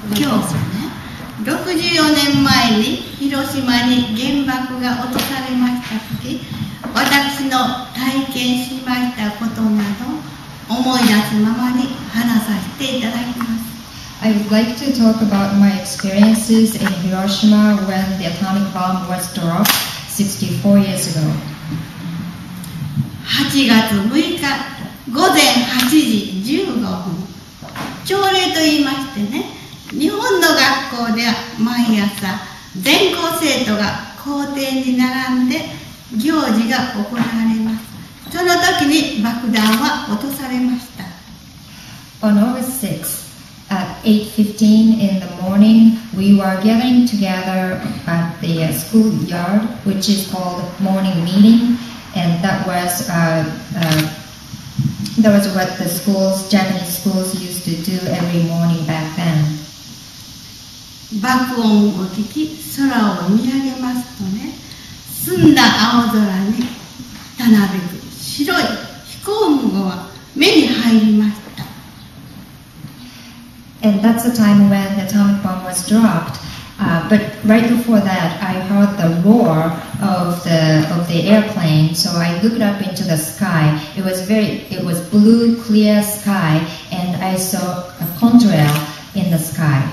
今日ね、64年前に広島に原爆が落とされましたとき、私の体験しましたことなど思い出すままに話させていただきます。I would like to talk about my experiences in Hiroshima when the atomic bomb was dropped 64 years ago. 8月6日午前8時15分、朝礼と言いましてね、日本の学校では毎朝全校生徒が校庭に並んで行事が行われます。その時に爆弾は落とされました。 On August 6th, at 8:15 in the morning, we were gathering together at the schoolyard, which is called morning meeting, and that was what the schools, Japanese schools, used to do every morning back then. 爆音を聞き、空を見上げますとね、澄んだ青空にたなびく白い飛行雲が目に入りました。 And that's the time when the atomic bomb was dropped. But right before that, I heard the roar of the airplane. So I looked up into the sky. It was blue, clear sky, and I saw a contrail in the sky.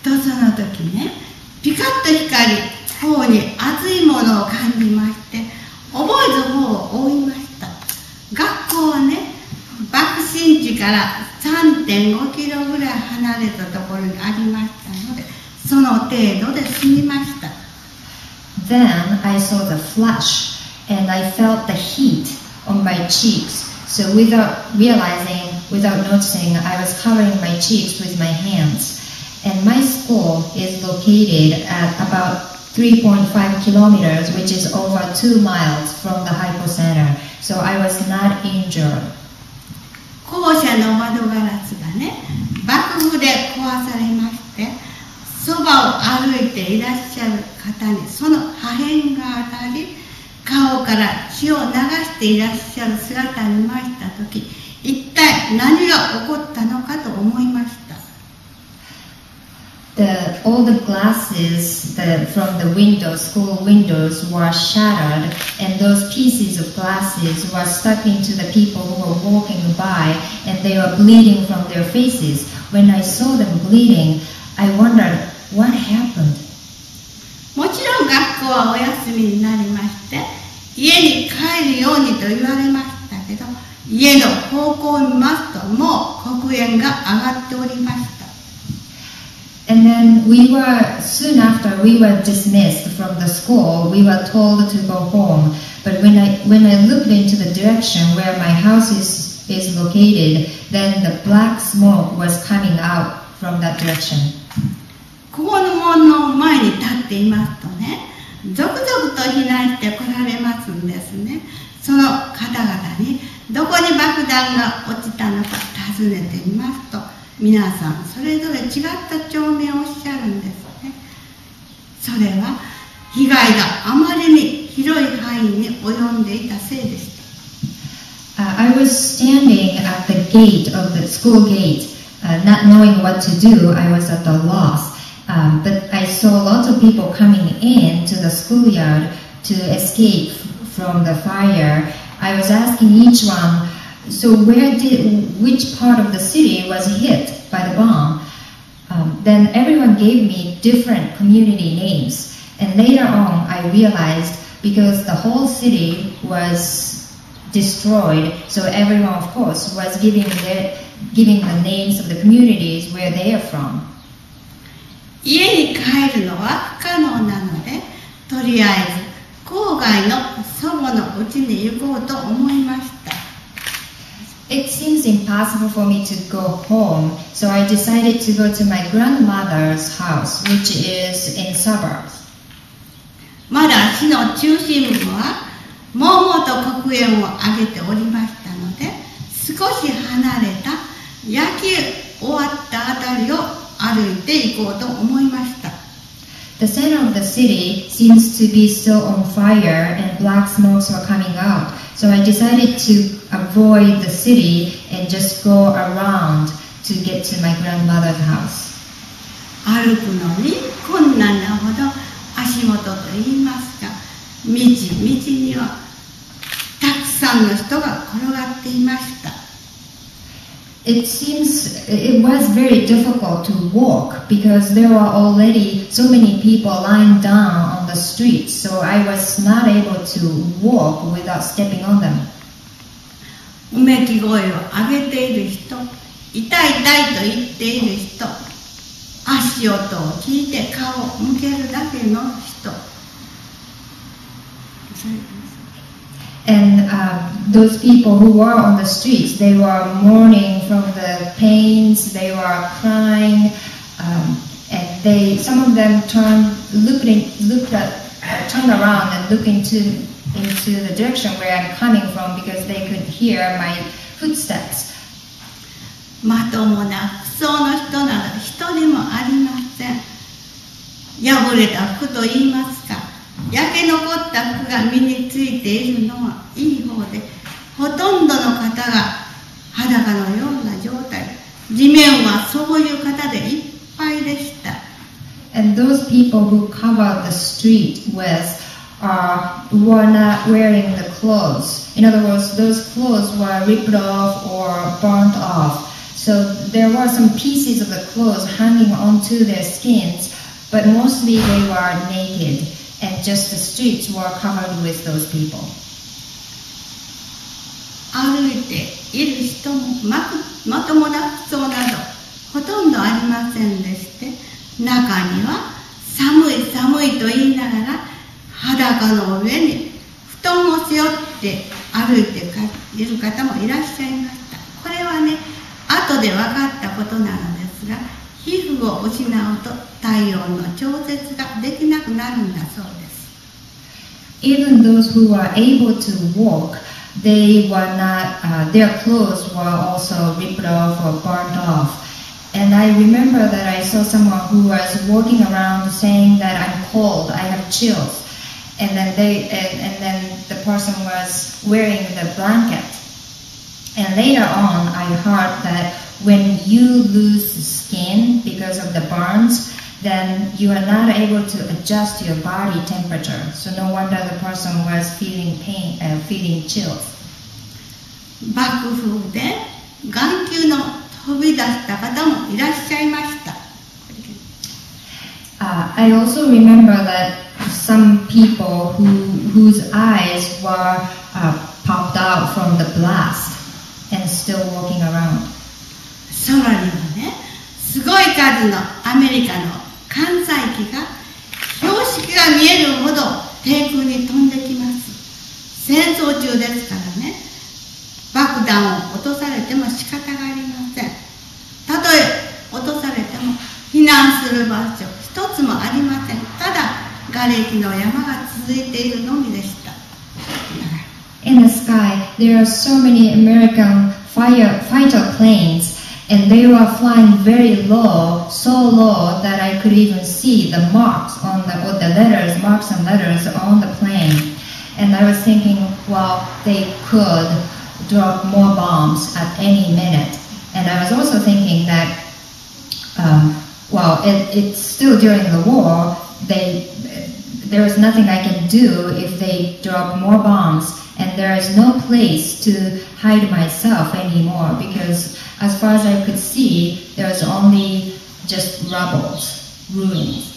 とその時ね、ピカッと光り、頬に熱いものを感じまして、覚えず頬を覆いました。学校はね、爆心地から 3.5 キロぐらい離れたところにありましたので、その程度で済みました。 Then I saw the flash, and I felt the heat on my cheeks. So without noticing, I was covering my cheeks with my hands. And my school is located at about 3.5 kilometers, which is over 2 miles from the hypocenter. So I was not injured. 校舎の窓ガラスがね、爆風で壊されまして、そばを歩いていらっしゃる方にその破片が当たり、顔から血を流していらっしゃる姿を見ましたとき、一体何が起こったのかと思いました。 All the glasses from the windows, school windows, were shattered, and those pieces of glasses were stuck into the people who were walking by, and they were bleeding from their faces. When I saw them bleeding, I wondered what happened. もちろん学校はお休みになりまして、家に帰るようにと言われましたけど、家の方向を見ますともう黒煙が上がっておりました。 And then soon after we were dismissed from the school, we were told to go home. But when I looked into the direction where my house is located, then the black smoke was coming out from that direction. ここの門の前に立っていますとね、続々と避難して来られますんですね。その方々にどこに爆弾が落ちたのか尋ねてみますと、皆さんそれぞれ違った町名をおっしゃるんですね。それは被害があまりに広い範囲に及んでいたせいでした。I was standing at the gate of the school gate, not knowing what to do. I was at a loss. But I saw lots of people coming in to the schoolyard to escape from the fire. I was asking each one, so which part of the city was hit by the bomb? Then everyone gave me different community names. And later on, I realized because the whole city was destroyed, so everyone, of course, was giving the names of the communities where they are from. 家に帰るのは不可能なので、とりあえず郊外の祖母の家に行こうと思いました。 It seems impossible for me to go home, so I decided to go to my grandmother's house, which is in suburbs. まだ市の中心部はもうもうと黒煙を上げておりましたので、少し離れた焼き終わったあたりを歩いて行こうと思いました。 The center of the city seems to be still on fire and black smokes were coming out, so I decided to avoid the city and just go around to get to my grandmother's house. 歩くのに困難なほど足元といいますか、道にはたくさんの人が転がっていました。It seems it was very difficult to walk because there were already so many people lying down on the streets, so I was not able to walk without stepping on them. うめき声を上げている人、痛い痛いと言っている人、足音を聞いて顔を向けるだけの人。And those people who were on the streets, they were mourning from the pains, they were crying, and some of them turned around and looked into the direction where I'm coming from because they could hear my footsteps. まともな服装の人など一人もありません。破れた服と言いますか、焼け残った服が身についているのはいい方で、ほとんどの方が裸のような状態、地面はそういう方でいっぱいでした。And those people who covered the street were not wearing the clothes. In other words, those clothes were ripped off or burnt off. So there were some pieces of the clothes hanging onto their skins, but mostly they were naked, and just the streets were covered with those people. 歩いている人もまともな服装などほとんどありませんでして、中には寒い寒いと言いながら裸の上に布団を背負って歩いている方もいらっしゃいました。これはね、後で分かったことなのですが、皮膚を失うと体温の調節ができなくなるんだそうです。Even those who were able to walk, they were not. Their clothes were also ripped off or burnt off. And I remember that I saw someone who was walking around saying that I'm cold, I have chills, and then the person was wearing the blanket. And later on, I heard that when you lose skin because of the burns, then you are not able to adjust your body temperature. So no wonder the person was feeling pain, feeling chills. 爆風で眼球の飛び出した方もいらっしゃいました。I also remember that some people whose eyes were popped out from the blast and still walking around. 空にはね、すごい数のアメリカの艦載機が標識が見えるほど低空に飛んできます。戦争中ですからね、爆弾を落とされても仕方がありません。たとえ落とされても避難する場所一つもありません。ただ瓦礫の山が続いているのみでした。In the sky, there are so many American fighter planes, and they were flying very low, so low that I could even see the marks on marks and letters on the plane. And I was thinking, well, they could drop more bombs at any minute. And I was also thinking that, it's still during the war. There is nothing I can do if they drop more bombs, and there is no place to hide myself anymore because as far as I could see, there was only just rubble, ruins.